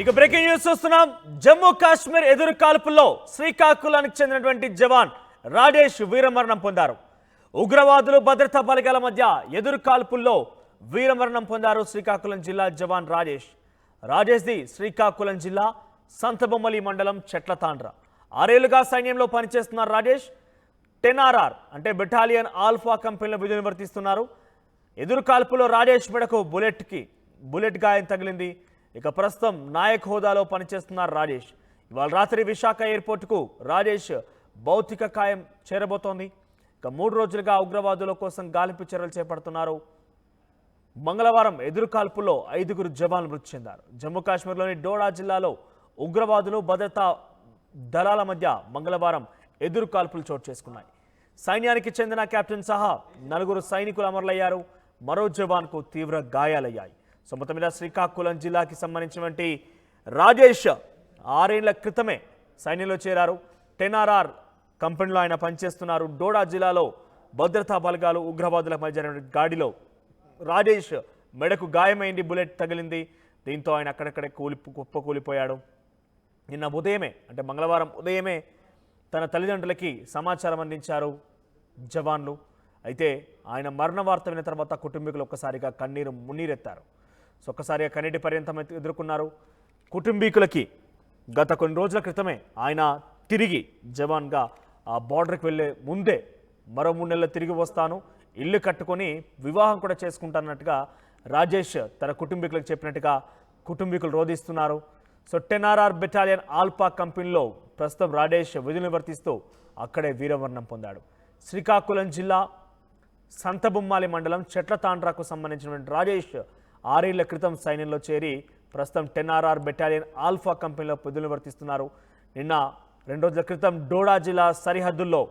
ఇక breaking news చూస్తున్నాం. జమ్మూ కాశ్మీర్ ఎదురు కాల్పుల్లో శ్రీకాకుళానికి చెందినటువంటి జవాన్ రాజేష్ వీరమరణం పొందారు. ఉగ్రవాదులు భద్రతా బలగాల మధ్య ఎదురు కాల్పుల్లో వీరమరణం పొందారు శ్రీకాకుళం జిల్లా జవాన్ రాజేష్ది శ్రీకాకుళం జిల్లా సంతబొమ్మలి మండలం చెట్లతాండ్ర. 6 ఏళ్లుగా సైన్యంలో పనిచేస్తున్న రాజేష్ 10RR అంటే బెటాలియన్ ఆల్ఫా కంపెనీలో విధులు నిర్వర్తిస్తున్నారు. ఎదురు కాల్పులో రాజేష్ మెడకు బుల్లెట్ గాయం తగిలింది. ఇక ప్రస్తుతం నాయక్ హోదాలో పనిచేస్తున్నారు రాజేష్. ఇవాళ రాత్రి విశాఖ ఎయిర్పోర్టుకు రాజేష్ భౌతిక కాయం చేరబోతోంది. ఇక 3 రోజులుగా ఉగ్రవాదుల కోసం గాలింపు చర్యలు చేపడుతున్నారు. మంగళవారం ఎదురు కాల్పుల్లో 5 జవాన్లు మృతి చెందారు. జమ్మూ కాశ్మీర్లోని డోడా జిల్లాలో ఉగ్రవాదులు భద్రతా దళాల మధ్య మంగళవారం ఎదురు కాల్పులు చోటు చేసుకున్నాయి. సైన్యానికి చెందిన కెప్టెన్ సహా 4 సైనికులు అమరులయ్యారు. మరో జవాన్కు తీవ్ర గాయాలయ్యాయి. సో మొత్తం మీద శ్రీకాకుళం జిల్లాకి సంబంధించినటువంటి రాజేష్ 6 ఏళ్ల క్రితమే సైన్యంలో చేరారు. 10RR కంపెనీలో ఆయన పనిచేస్తున్నారు. డోడా జిల్లాలో భద్రతా బలగాలు ఉగ్రవాదుల మధ్య గాడిలో రాజేష్ మెడకు గాయమైంది, బుల్లెట్ తగిలింది. దీంతో ఆయన అక్కడక్కడే కుప్పకూలిపోయాడు. నిన్న ఉదయమే అంటే మంగళవారం ఉదయమే తన తల్లిదండ్రులకి సమాచారం అందించారు జవాన్లు. అయితే ఆయన మరణ వార్త విన్న తర్వాత కుటుంబీకులు ఒక్కసారిగా మున్నీరెత్తారు. సో ఒక్కసారిగా కన్నీటి పర్యంతం ఎదుర్కొన్నారు. కుటుంబీకులకి గత కొన్ని రోజుల క్రితమే ఆయన తిరిగి జవాన్గా ఆ బార్డర్కి వెళ్ళే ముందే మరో 3 నెలలు తిరిగి వస్తాను, ఇల్లు కట్టుకొని వివాహం కూడా చేసుకుంటానన్నట్టుగా రాజేష్ తన కుటుంబీకులకు చెప్పినట్టుగా కుటుంబీకులు రోధిస్తున్నారు. సో 10RR బెటాలియన్ ఆల్ఫా కంపెనీలో ప్రస్తుతం రాజేష్ విధులు నిర్వర్తిస్తూ అక్కడే వీరమరణం పొందాడు. శ్రీకాకుళం జిల్లా సంతబొమ్మాలి మండలం చెట్లతాండ్రకు సంబంధించినటువంటి రాజేష్ 6 ఏళ్ల క్రితం సైన్యంలో చేరి ప్రస్తుతం 10RR బెటాలియన్ ఆల్ఫా కంపెనీలో విధులు నిర్వర్తిస్తున్నారు. నిన్న 2 రోజుల క్రితం డోడా జిల్లా సరిహద్దుల్లో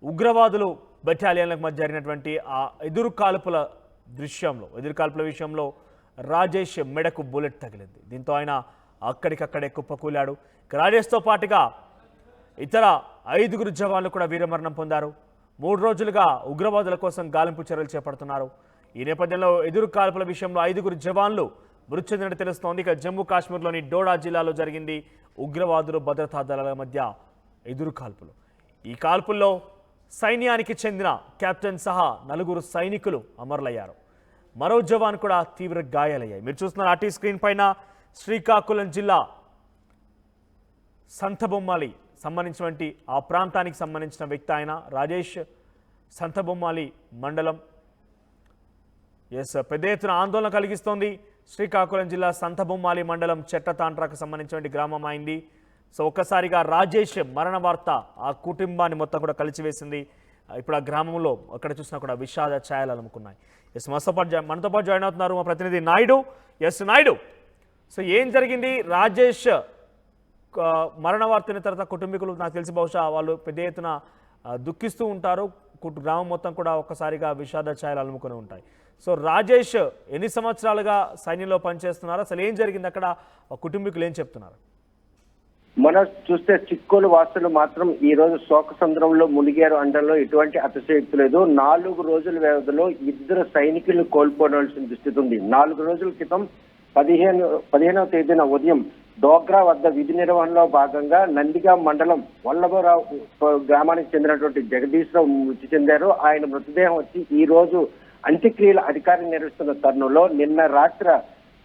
ఉగ్రవాదులు బెటాలియన్లకు మధ్య జరిగినటువంటి ఆ ఎదురు కాల్పుల విషయంలో రాజేష్ మెడకు బుల్లెట్ తగిలింది. దీంతో ఆయన అక్కడికక్కడే కుప్పకూలాడు. రాజేష్తో పాటుగా ఇతర 5 జవాన్లు కూడా వీరమరణం పొందారు. 3 రోజులుగా ఉగ్రవాదుల కోసం గాలింపు చర్యలు చేపడుతున్నారు. ఈ నేపథ్యంలో ఎదురు కాల్పుల విషయంలో 5 జవాన్లు మృతి చెందినట్టు తెలుస్తోంది. ఇక జమ్మూ కాశ్మీర్లోని డోడా జిల్లాలో జరిగింది ఉగ్రవాదులు భద్రతా దళాల మధ్య ఎదురు కాల్పులు. ఈ కాల్పుల్లో సైన్యానికి చెందిన కెప్టెన్ సహా 4 సైనికులు అమరులయ్యారు. మరో జవాన్ కూడా తీవ్ర గాయాలయ్యాయి. మీరు చూస్తున్న ఆర్టీ స్క్రీన్ పైన శ్రీకాకుళం జిల్లా సంతబొమ్మాలి సంబంధించినటువంటి ఆ ప్రాంతానికి సంబంధించిన వ్యక్తి ఆయన రాజేష్. సంతబొమ్మాలి మండలం పెద్ద ఎత్తున ఆందోళన కలిగిస్తోంది. శ్రీకాకుళం జిల్లా సంతబొమ్మాలి మండలం చెట్లతాండ్రకు సంబంధించినటువంటి గ్రామం అయింది. సో ఒక్కసారిగా రాజేష్ మరణ వార్త ఆ కుటుంబాన్ని మొత్తం కూడా కలిసివేసింది. ఇప్పుడు ఆ గ్రామంలో అక్కడ చూసినా కూడా విషాద ఛాయలు అలుముకున్నాయి. మనతో పాటు జాయిన్ అవుతున్నారు మా ప్రతినిధి నాయుడు. నాయుడు, సో ఏం జరిగింది? రాజేష్ మరణ వార్త విన్న తర్వాత కుటుంబీకులు నాకు తెలిసి బహుశా వాళ్ళు పెద్ద ఎత్తున దుఃఖిస్తూ ఉంటారు. గ్రామం మొత్తం కూడా ఒక్కసారిగా విషాద ఛాయలు అలుముకొని ఉంటాయి. సో రాజేష్ ఎన్ని సంవత్సరాలుగా సైన్యంలో పనిచేస్తున్నారు? అసలు ఏం జరిగింది అక్కడ? కుటుంబీకులు ఏం చెప్తున్నారు? మనం చూస్తే చిక్కోలు వాసులు మాత్రం ఈ రోజు శోక సంద్రంలో మునిగారు అనడంలో ఎటువంటి అతిశయోక్తి లేదు. 4 రోజుల వ్యవధిలో 2 సైనికులను కోల్పోవాల్సిన దుస్థితి ఉంది. 4 రోజుల క్రితం 15వ తేదీన ఉదయం డోగ్రా వద్ద విధి నిర్వహణలో భాగంగా నందిగా మండలం వల్లభరావు గ్రామానికి చెందినటువంటి జగదీశ్రావు మృతి చెందారు. ఆయన మృతదేహం వచ్చి ఈ రోజు అంత్యక్రియల అధికారం నిర్వహిస్తున్న తరుణంలో నిన్న రాత్రి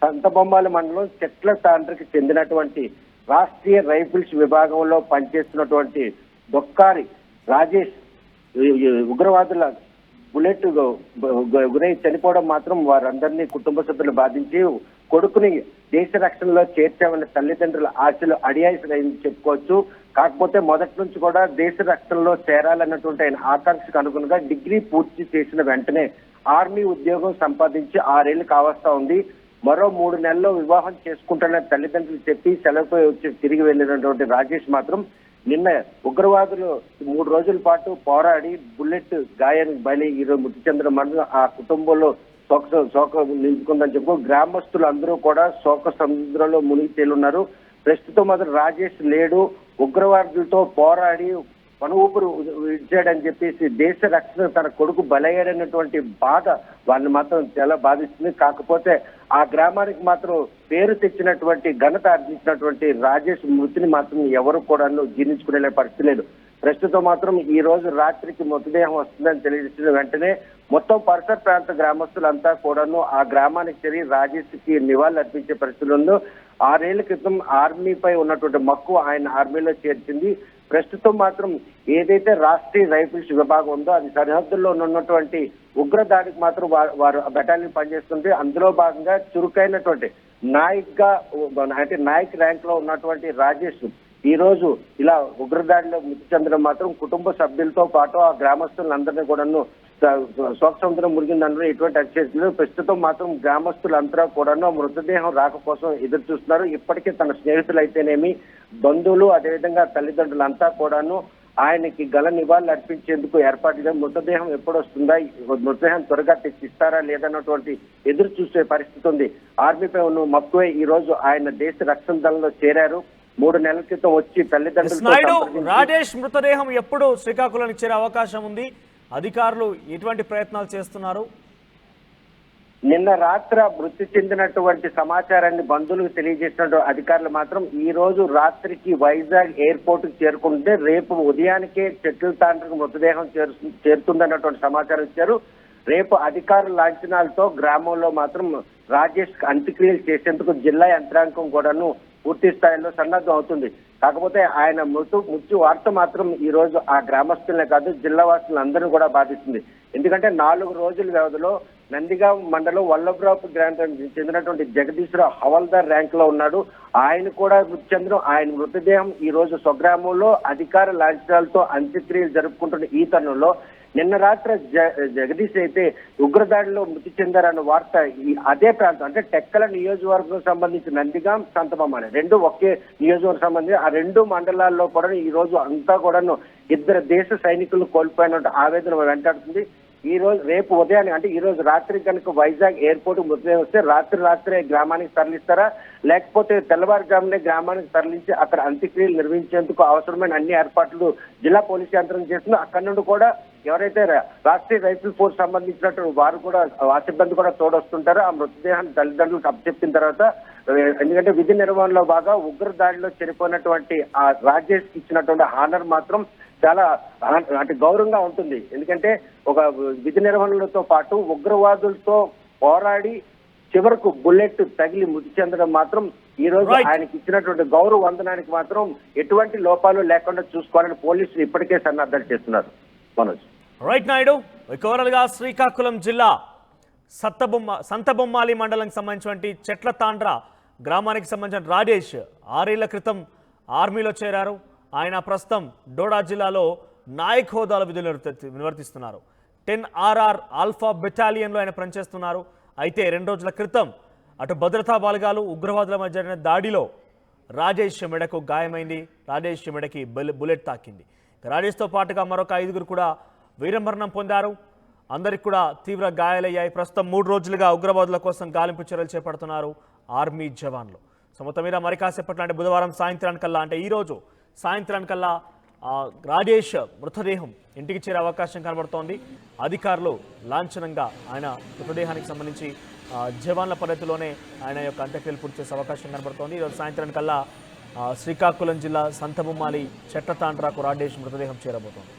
సంతబొమ్మాలి మండలం చెట్లతాండ్రకి చెందినటువంటి రాష్ట్రీయ రైఫిల్స్ విభాగంలో పనిచేస్తున్నటువంటి దొక్కారి రాజేష్ ఉగ్రవాదుల బుల్లెట్ గురై చనిపోవడం మాత్రం వారందరినీ కుటుంబ సభ్యులు బాధించి కొడుకుని దేశ రక్షణలో చేర్చామన్న తల్లిదండ్రుల ఆశలు అడియాల్సిందని చెప్పుకోవచ్చు. కాకపోతే మొదటి నుంచి కూడా దేశ రక్షణలో చేరాలన్నటువంటి ఆయన ఆకాంక్షకు అనుగుణంగా డిగ్రీ పూర్తి చేసిన వెంటనే ఆర్మీ ఉద్యోగం సంపాదించి 6 ఏళ్లు కావస్తా ఉంది. మరో 3 నెలల్లో వివాహం చేసుకుంటానని తల్లిదండ్రులు చెప్పి సెలవుపై వచ్చి తిరిగి వెళ్ళినటువంటి రాజేష్ మాత్రం నిన్న ఉగ్రవాదులు 3 రోజుల పాటు పోరాడి బుల్లెట్ గాయానికి బలి ఈరోజు మృతి చెందడం ఆ కుటుంబంలో శోక నిలుపుకుందని చెప్పు గ్రామస్తులు అందరూ కూడా శోక సముద్రంలో మునిగి తేలున్నారు. ప్రస్తుతం మాత్రం రాజేష్ లేడు. ఉగ్రవాదులతో పోరాడి మన ఊపిరి విడిచాడని చెప్పేసి దేశ రక్షణ తన కొడుకు బలయ్యాడన్నటువంటి బాధ వాళ్ళని మాత్రం చాలా బాధిస్తుంది. కాకపోతే ఆ గ్రామానికి మాత్రం పేరు తెచ్చినటువంటి ఘనత ఆర్జించినటువంటి రాజేష్ మృతిని మాత్రం ఎవరు కూడా జీర్ణించుకునే పరిస్థితి లేదు. ప్రస్తుతం మాత్రం ఈ రోజు రాత్రికి మృతదేహం వస్తుందని తెలియజేసిన వెంటనే మొత్తం పరిసర ప్రాంత గ్రామస్తులంతా కూడాను ఆ గ్రామానికి చేరి రాజేష్ కి నివాళులు అర్పించే పరిస్థితుల్లో 6 ఏళ్ల క్రితం ఆర్మీపై ఉన్నటువంటి మక్కువ ఆయన ఆర్మీలో చేర్చింది. ప్రస్తుతం మాత్రం ఏదైతే రాష్ట్రీయ రైఫిల్స్ విభాగం ఉందో అది సరిహద్దుల్లో ఉన్నటువంటి ఉగ్రదాడికి మాత్రం వారు బెటాలియన్ పనిచేస్తుంటే అందులో భాగంగా చురుకైనటువంటి నాయక్ గా అంటే నాయక్ ర్యాంక్ లో ఉన్నటువంటి రాజేష్ ఈ రోజు ఇలా ఉగ్రదాడిలో మృతి చెందడం మాత్రం కుటుంబ సభ్యులతో పాటు ఆ గ్రామస్తులందరినీ కూడాను శోక సముద్రం మురిగిందనలో ఎటువంటి అతిశయలేదు. ప్రస్తుతం మాత్రం గ్రామస్తులంతా కూడాను మృతదేహం రాక కోసం ఎదురు చూస్తున్నారు. ఇప్పటికే తన స్నేహితులు అయితేనేమి బంధువులు అదేవిధంగా తల్లిదండ్రులంతా కూడాను ఆయనకి గల నివాళులు అర్పించేందుకు ఏర్పాటు మృతదేహం ఎప్పుడు వస్తుందా, మృతదేహం త్వరగా తెచ్చిస్తారా లేదన్నటువంటి ఎదురు చూసే పరిస్థితి ఉంది. ఆర్మీపై ఉన్న మక్కువే ఈ రోజు ఆయన దేశ రక్షణ దళంలో చేరారు. 3 నెలల క్రితం వచ్చి నాయుడు రాజేష్ మృతదేహం ఎప్పుడు శ్రీకాకుళానికి చేరే అవకాశం ఉంది? అధికారులు ఎటువంటి ప్రయత్నాలు చేస్తున్నారు? నిన్న రాత్రి మృతి చెందినటువంటి సమాచారాన్ని బంధువులకు తెలియజేసినటువంటి అధికారులు మాత్రం ఈ రోజు రాత్రికి వైజాగ్ ఎయిర్పోర్ట్ కు చేరుకుంటే రేపు ఉదయానికే చెట్ల తాండ్రకు మృతదేహం చేరుతుందన్నటువంటి సమాచారం ఇచ్చారు. రేపు అధికారుల లాంఛనాలతో గ్రామంలో మాత్రం రాజేష్ అంత్యక్రియలు చేసేందుకు జిల్లా యంత్రాంగం కూడాను పూర్తి స్థాయిలో సన్నద్ధం అవుతుంది. కాకపోతే ఆయన మృత్యు వార్త మాత్రం ఈ రోజు ఆ గ్రామస్తులనే కాదు జిల్లా వాసులందరినీ కూడా బాధిస్తుంది. ఎందుకంటే 4 రోజుల వ్యవధిలో నందిగాం మండలం వల్లభరావు గ్రామానికి చెందినటువంటి జగదీశ్వరరావు హవల్దార్ ర్యాంక్ లో ఉన్నాడు. ఆయన కూడా మృతి చెందడం, ఆయన మృతదేహం ఈ రోజు స్వగ్రామంలో అధికార లాంఛనాలతో అంత్యక్రియలు జరుపుకుంటున్న ఈ తరుణంలో నిన్న రాత్రి జగదీష్ అయితే ఉగ్రదాడిలో మృతి చెందారన్న వార్త అదే ప్రాంతం అంటే టెక్కల నియోజకవర్గం సంబంధించి నందిగాం సంతబొమ్మాలి 2 ఒకే నియోజకవర్గం సంబంధించి ఆ 2 మండలాల్లో కూడా ఈ రోజు అంతా కూడాను 2 దేశ సైనికులు కోల్పోయినట్టు ఆవేదన వెంటాడుతుంది. ఈ రోజు రేపు ఉదయాన్ని అంటే ఈ రోజు రాత్రి కనుక వైజాగ్ ఎయిర్పోర్ట్ మృతదేహం వస్తే రాత్రే గ్రామానికి తరలిస్తారా లేకపోతే తెల్లవారుజామునే గ్రామానికి తరలించి అక్కడ అంత్యక్రియలు నిర్వహించేందుకు అవసరమైన అన్ని ఏర్పాట్లు జిల్లా పోలీస్ యంత్రం చేస్తుందో అక్కడ నుండి కూడా ఎవరైతే రాష్ట్రీయ రైఫిల్ ఫోర్స్ సంబంధించినట్టు వారు కూడా ఆ సిబ్బంది కూడా తోడొస్తుంటారో ఆ మృతదేహాన్ని తల్లిదండ్రులకు అప్పచెప్పిన తర్వాత ఎందుకంటే విధి నిర్వహణలో బాగా ఉగ్ర దాడిలో చనిపోయినటువంటి ఆ రాజేష్ ఇచ్చినటువంటి హానర్ మాత్రం చాలా అంటే గౌరవంగా ఉంటుంది. ఎందుకంటే ఒక విధి నిర్వహణలతో పాటు ఉగ్రవాదులతో పోరాడి చివరకు బుల్లెట్ తగిలి మృతి చెందడం మాత్రం ఈ రోజు ఆయనకి ఇచ్చినటువంటి గౌరవ వందనానికి మాత్రం ఎటువంటి లోపాలు లేకుండా చూసుకోవాలని పోలీసులు ఇప్పటికే సన్నద్ధాలు చేస్తున్నారు. మనోజ్ రైట్ నాయుడు, ఓవరాల్ గా శ్రీకాకుళం జిల్లా సంతబొమ్మాలి మండలానికి సంబంధించినటువంటి చెట్ల తాండ్ర గ్రామానికి సంబంధించిన రాజేష్ 6 ఏళ్ల క్రితం ఆర్మీలో చేరారు. ఆయన ప్రస్తుతం డోడా జిల్లాలో నాయక్ హోదాలో విధులు నిర్వర్తిస్తున్నారు. 10RR ఆల్ఫా బెటాలియన్లో ఆయన పనిచేస్తున్నారు. అయితే 2 రోజుల క్రితం అటు భద్రతా బలగాలు ఉగ్రవాదుల మధ్య జరిగిన దాడిలో రాజేష్ మెడకు గాయమైంది. రాజేష్ మెడకి బుల్లెట్ తాకింది. రాజేష్తో పాటుగా మరొక 5గురు కూడా వీరమరణం పొందారు. అందరికి కూడా తీవ్ర గాయాలయ్యాయి. ప్రస్తుతం 3 రోజులుగా ఉగ్రవాదుల కోసం గాలింపు చర్యలు చేపడుతున్నారు ఆర్మీ జవాన్లు. సో మొత్తం మీద మరి కాసేపట్లో అంటే బుధవారం సాయంత్రానికల్లా అంటే ఈ రోజు సాయంత్రానికల్లా రాజేష్ మృతదేహం ఇంటికి చేరే అవకాశం కనబడుతోంది. అధికారులు లాంఛనంగా ఆయన మృతదేహానికి సంబంధించి జవాన్ల పద్ధతిలోనే ఆయన యొక్క అంత్యక్రియలు పూర్తి చేసే అవకాశం కనబడుతోంది. ఈరోజు సాయంత్రానికల్లా శ్రీకాకుళం జిల్లా సంతబొమ్మాలి చెట్లతాండ్రకు రాజేష్ మృతదేహం చేరబోతోంది.